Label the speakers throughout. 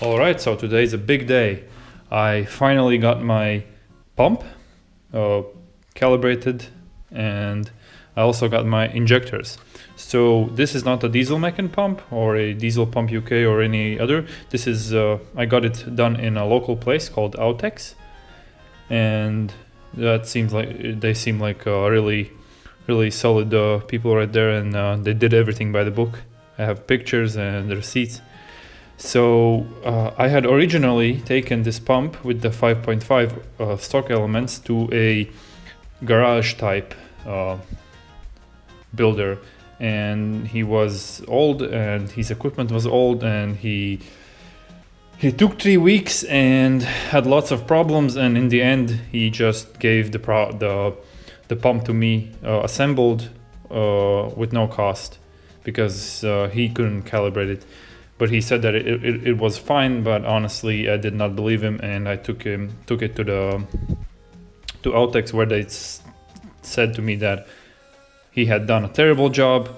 Speaker 1: Alright, so today's a big day. I finally got my pump calibrated, and I also got my injectors. So this is not a diesel mechan pump or a diesel pump UK or any other. This is I got it done in a local place called Autex, and that seems like they seem like really solid people right there, and they did everything by the book. I have pictures and the receipts. So I had originally taken this pump with the 5.5 stock elements to a garage type builder, and he was old and his equipment was old, and he took 3 weeks and had lots of problems, and in the end he just gave the pump to me assembled with no cost, because he couldn't calibrate it. But he said that it was fine, but honestly I did not believe him, and I took it to Autex, where they said to me that he had done a terrible job.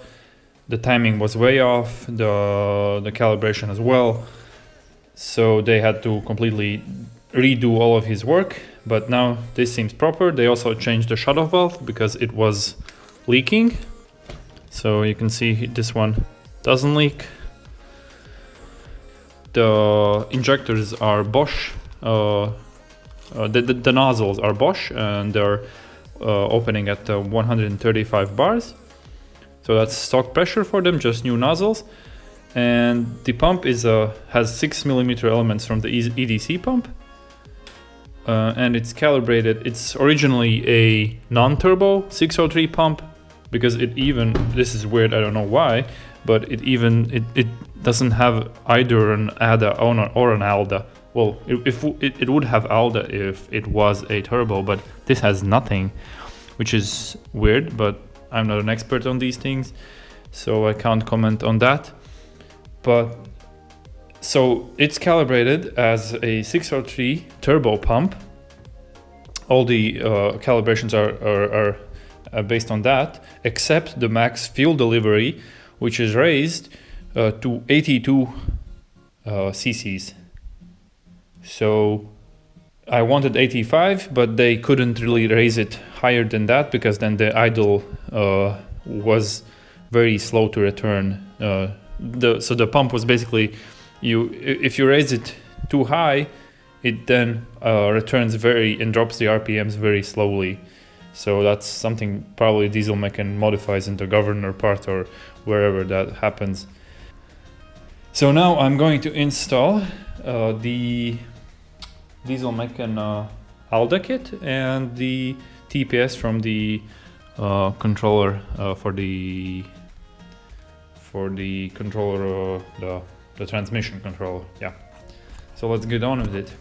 Speaker 1: The timing was way off, the calibration as well. So they had to completely redo all of his work, but now this seems proper. They also changed the shutoff valve because it was leaking. So you can see this one doesn't leak. The injectors are Bosch, the nozzles are Bosch, and they're opening at 135 bars. So that's stock pressure for them, just new nozzles. And the pump has 6mm elements from the EDC pump, and it's calibrated. It's originally a non-turbo 603 pump, because this is weird, I don't know why, but it doesn't have either an ADA or an alda. Well, it would have alda if it was a turbo, but this has nothing, which is weird, but I'm not an expert on these things, so I can't comment on that. But so it's calibrated as a 603 turbo pump. All the calibrations are based on that, except the max fuel delivery, which is raised to 82 cc's. So I wanted 85, but they couldn't really raise it higher than that, because then the idle was very slow to return. So the pump was basically, if you raise it too high, it then returns and drops the RPMs very slowly. So that's something probably diesel mechan modifies in the governor part or wherever that happens. So now I'm going to install the diesel mechan alda kit and the TPS from the controller for the controller, the transmission controller. Yeah. So let's get on with it.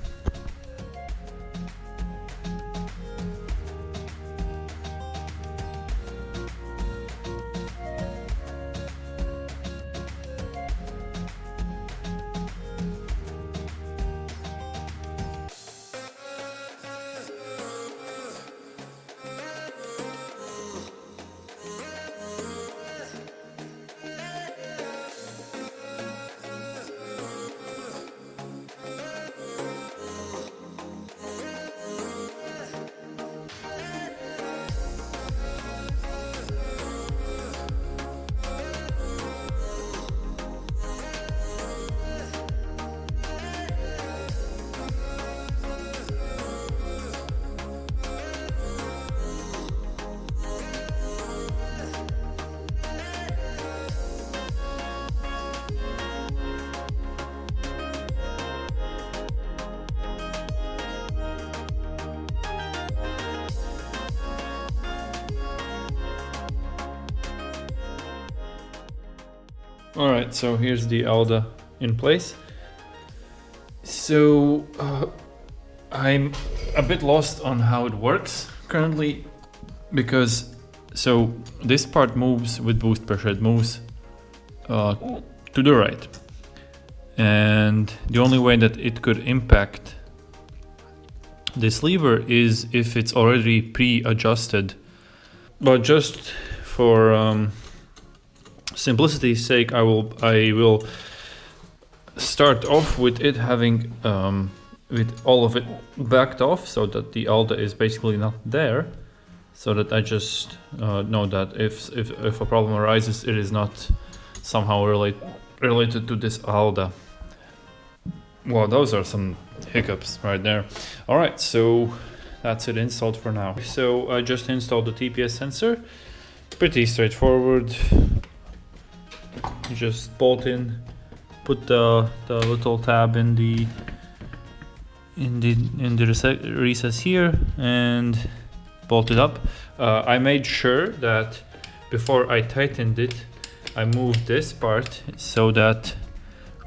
Speaker 1: Alright, so here's the alda in place. So I'm a bit lost on how it works currently, because this part moves with boost pressure. It moves to the right, and the only way that it could impact this lever is if it's already pre-adjusted. But just for simplicity's sake, I will start off with it having with all of it backed off, so that the alda is basically not there, so that I just know that if a problem arises, it is not somehow related to this alda. Well, those are some hiccups right there. All right, so that's it installed for now. So I just installed the TPS sensor. Pretty straightforward. You just bolt in, put the little tab in the recess here, and bolt it up. I made sure that before I tightened it, I moved this part so that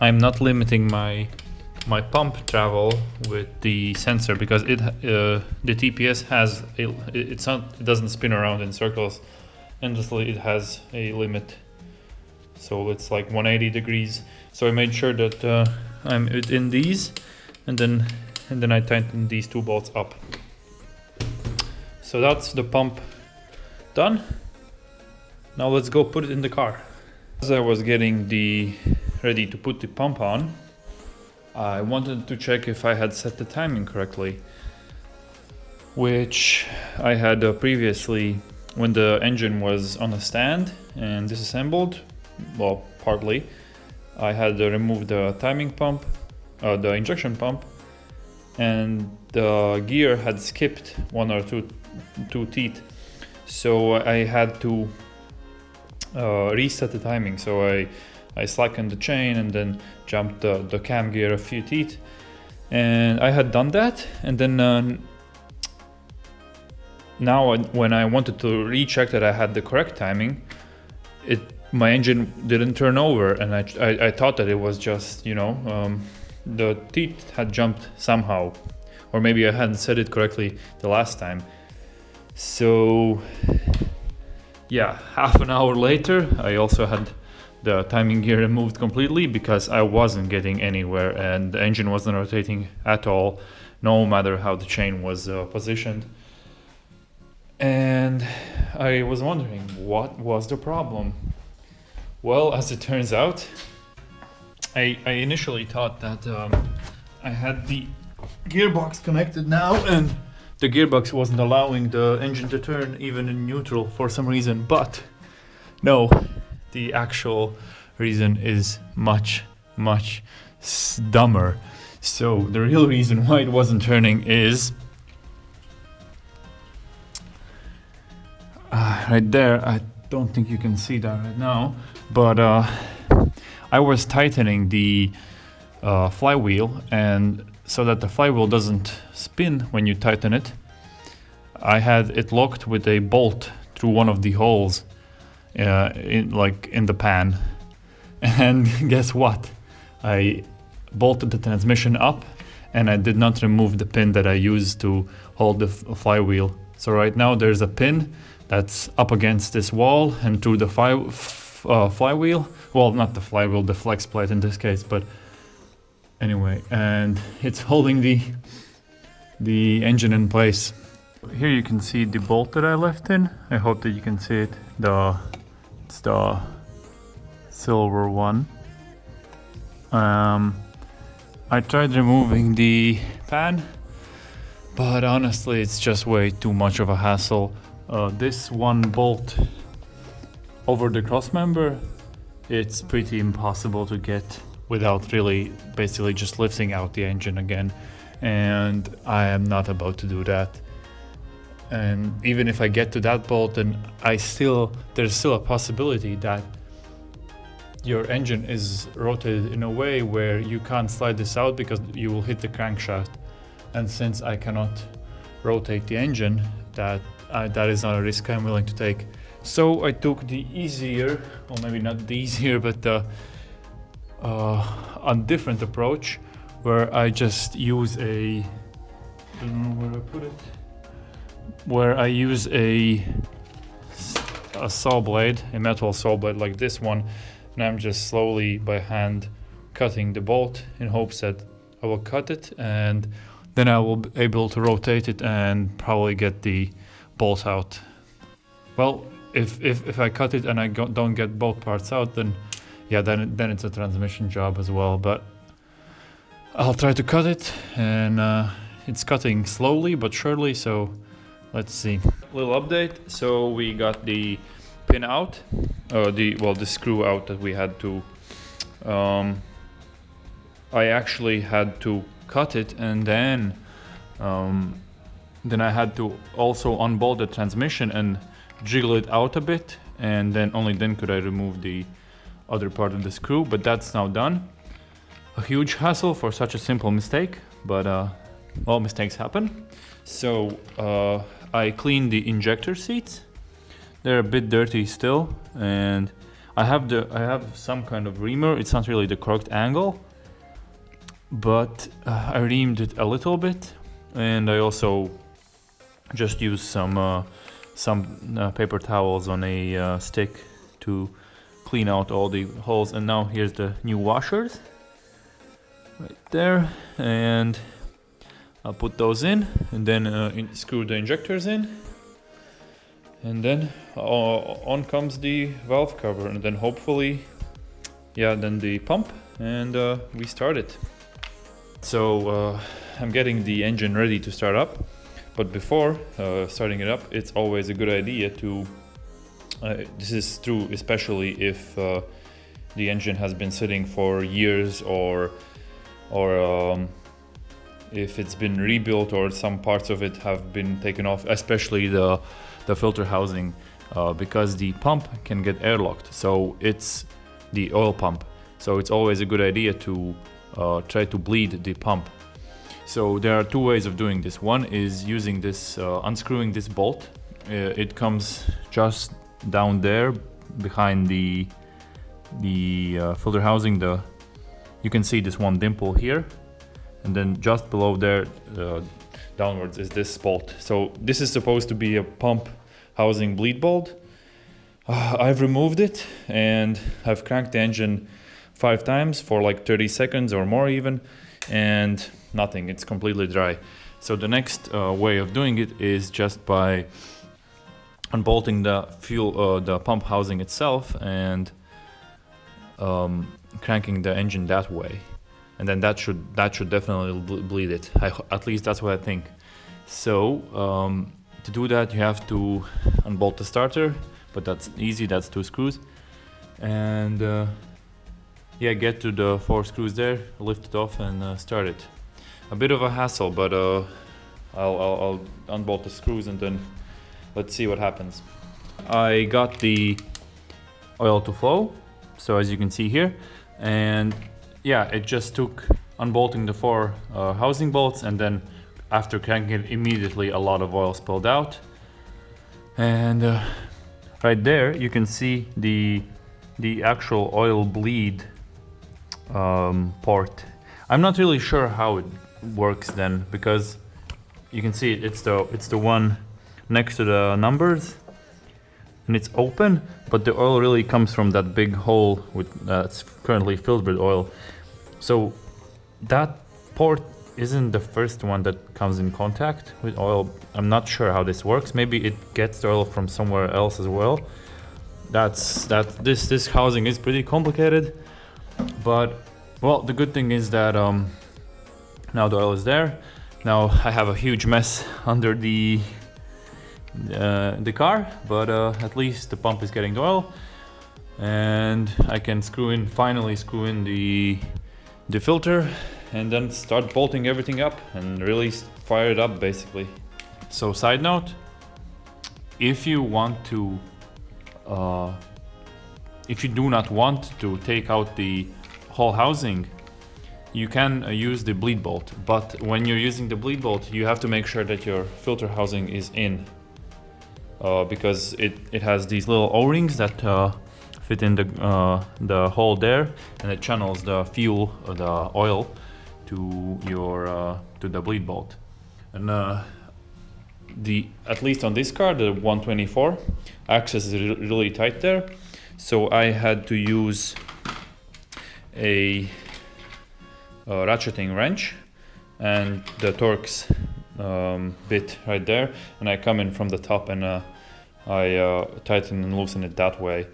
Speaker 1: I'm not limiting my pump travel with the sensor, because the TPS has it doesn't spin around in circles endlessly. It has a limit, so it's like 180 degrees. So I made sure that I'm in these, and then I tightened these two bolts up. So that's the pump done. Now let's go put it in the car. As I was getting ready to put the pump on, I wanted to check if I had set the timing correctly, which I had previously when the engine was on a stand and disassembled. Well, partly. I had removed the timing pump, the injection pump, and the gear had skipped one or two teeth. So I had to reset the timing. So I slackened the chain and then jumped the cam gear a few teeth. And I had done that, and then now when I wanted to recheck that I had the correct timing, my engine didn't turn over, and I thought that it was just, the teeth had jumped somehow, or maybe I hadn't said it correctly the last time. So yeah, half an hour later, I also had the timing gear removed completely, because I wasn't getting anywhere and the engine wasn't rotating at all, no matter how the chain was positioned. And I was wondering, what was the problem? Well, as it turns out, I initially thought that I had the gearbox connected now, and the gearbox wasn't allowing the engine to turn even in neutral for some reason. But no, the actual reason is much dumber. So the real reason why it wasn't turning is right there. I don't think you can see that right now, but I was tightening the flywheel, and so that the flywheel doesn't spin when you tighten it, I had it locked with a bolt through one of the holes in the pan. And guess what? I bolted the transmission up, and I did not remove the pin that I used to hold the flywheel. So right now there's a pin that's up against this wall and through the flywheel. Well, not the flywheel, the flex plate in this case, but anyway, and it's holding the engine in place. Here you can see the bolt that I left in. I hope that you can see it. It's the silver one. I tried removing the pan, but honestly it's just way too much of a hassle. This one bolt over the cross member, it's pretty impossible to get without really basically just lifting out the engine again, and I am not about to do that. And even if I get to that bolt, then there's still a possibility that your engine is rotated in a way where you can't slide this out because you will hit the crankshaft. And since I cannot rotate the engine, that is not a risk I'm willing to take. So I took the easier, or maybe not the easier, but a different approach, where I just use I don't know where I put it, where I use a saw blade, a metal saw blade like this one, and I'm just slowly by hand cutting the bolt in hopes that I will cut it, and then I will be able to rotate it and probably get the bolt out. Well, if I cut it and I don't get both parts out, then yeah, then it's a transmission job as well. But I'll try to cut it, and it's cutting slowly but surely, so let's see. Little update. So we got the pin out, the screw out that we had to. I actually had to cut it, and then I had to also unbolt the transmission and jiggle it out a bit, and then only then could I remove the other part of the screw. But that's now done. A huge hassle for such a simple mistake, but well, mistakes happen. So I cleaned the injector seats. They're a bit dirty still, and I have some kind of reamer. It's not really the correct angle, but I reamed it a little bit, and I also just used some paper towels on a stick to clean out all the holes. And now here's the new washers right there, and I'll put those in, and then screw the injectors in, and then on comes the valve cover, and then hopefully, yeah, then the pump, and we start it. So I'm getting the engine ready to start up, but before starting it up, it's always a good idea to this is true especially if the engine has been sitting for years, or if it's been rebuilt, or some parts of it have been taken off, especially the filter housing, because the pump can get airlocked. So it's the oil pump. So it's always a good idea to try to bleed the pump. So there are two ways of doing this. One is using this, unscrewing this bolt. It comes just down there behind the filter housing. You can see this one dimple here, and then just below there downwards is this bolt. So this is supposed to be a pump housing bleed bolt. I've removed it, and I've cranked the engine 5 times for like 30 seconds or more even, and nothing, it's completely dry. So the next way of doing it is just by unbolting the pump housing itself and cranking the engine that way, and then that should definitely bleed it. At least that's what I think. So to do that, you have to unbolt the starter, but that's easy. That's 2 screws, and yeah, get to the 4 screws there, lift it off, and start it. A bit of a hassle, but I'll unbolt the screws, and then let's see what happens. I got the oil to flow, so as you can see here, and yeah, it just took unbolting the 4 housing bolts, and then after cranking it, immediately a lot of oil spilled out. And right there you can see the actual oil bleed port. I'm not really sure how it works then, because you can see it's the one next to the numbers, and it's open, but the oil really comes from that big hole that's currently filled with oil. So that port isn't the first one that comes in contact with oil. I'm not sure how this works. Maybe it gets the oil from somewhere else as well. This housing is pretty complicated, but well, the good thing is that now the oil is there. Now I have a huge mess under the car, but at least the pump is getting the oil, and I can finally screw in the filter, and then start bolting everything up and really fire it up basically. So side note, if you do not want to take out the whole housing, you can use the bleed bolt, but when you're using the bleed bolt, you have to make sure that your filter housing is in, because it has these little O-rings that fit in the hole there, and it channels the fuel, the oil, to the bleed bolt. And at least on this car, the 124, access is really tight there, so I had to use a ratcheting wrench and the Torx bit right there, and I come in from the top, and I tighten and loosen it that way.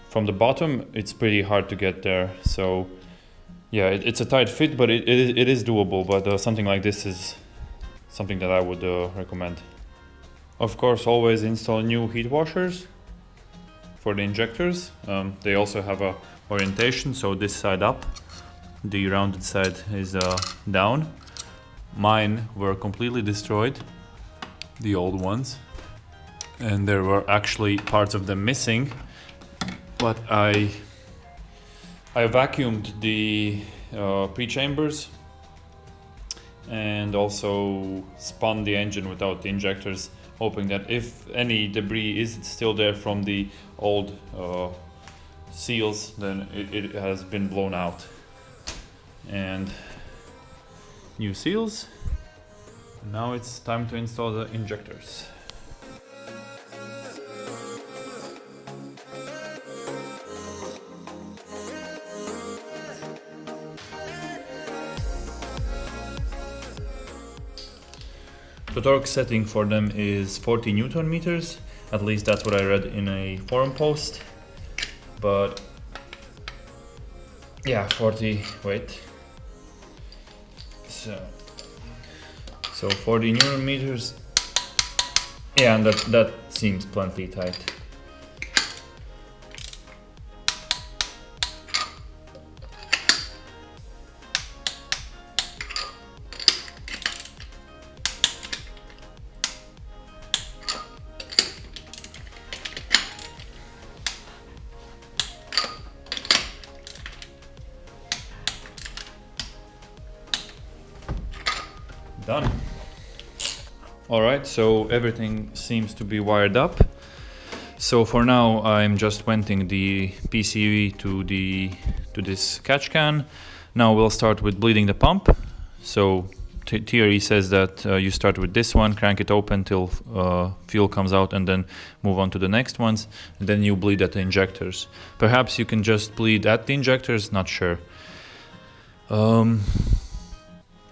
Speaker 1: From the bottom, it's pretty hard to get there, so yeah, it's a tight fit, but it is doable. But something like this is something that I would recommend. Of course, always install new heat washers for the injectors. They also have a orientation, so this side up, the rounded side is down. Mine were completely destroyed, the old ones, and there were actually parts of them missing, but I vacuumed the pre-chambers and also spun the engine without the injectors, hoping that if any debris is still there from the old seals, then it has been blown out. And new seals. Now it's time to install the injectors. The torque setting for them is 40 Newton meters. At least that's what I read in a forum post. But yeah, 40, wait. So 40 Newton meters. Yeah, and that seems plenty tight. Done. Alright, so everything seems to be wired up. So for now I'm just venting the PCV to this catch can. Now we'll start with bleeding the pump. So theory says that you start with this one, crank it open till fuel comes out, and then move on to the next ones, and then you bleed at the injectors. Perhaps you can just bleed at the injectors, not sure.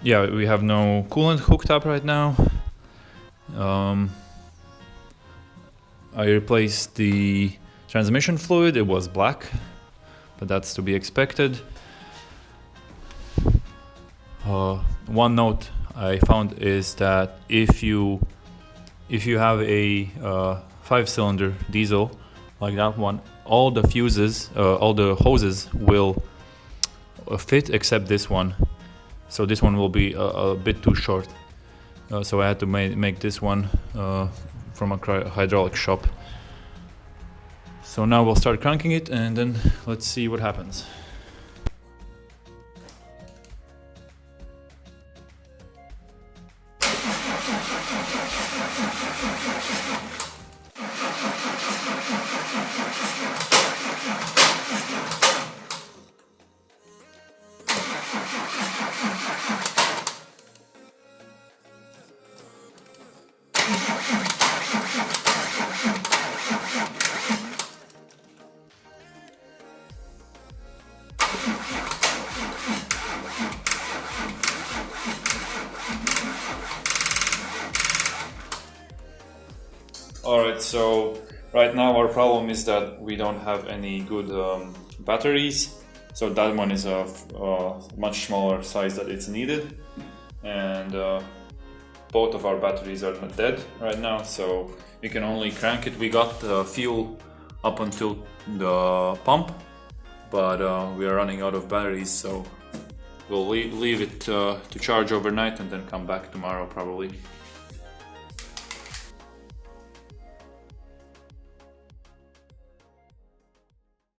Speaker 1: Yeah, we have no coolant hooked up right now. I replaced the transmission fluid. It was black, but that's to be expected. One note I found is that if you have a 5-cylinder diesel like that one, all the fuses, all the hoses will fit except this one. So this one will be a bit too short. So I had to make this one from a hydraulic shop. So now we'll start cranking it, and then let's see what happens. Alright, so right now our problem is that we don't have any good batteries. So that one is a much smaller size that it's needed. And both of our batteries are dead right now, so we can only crank it. We got fuel up until the pump, but we are running out of batteries, so we'll leave it to charge overnight and then come back tomorrow probably.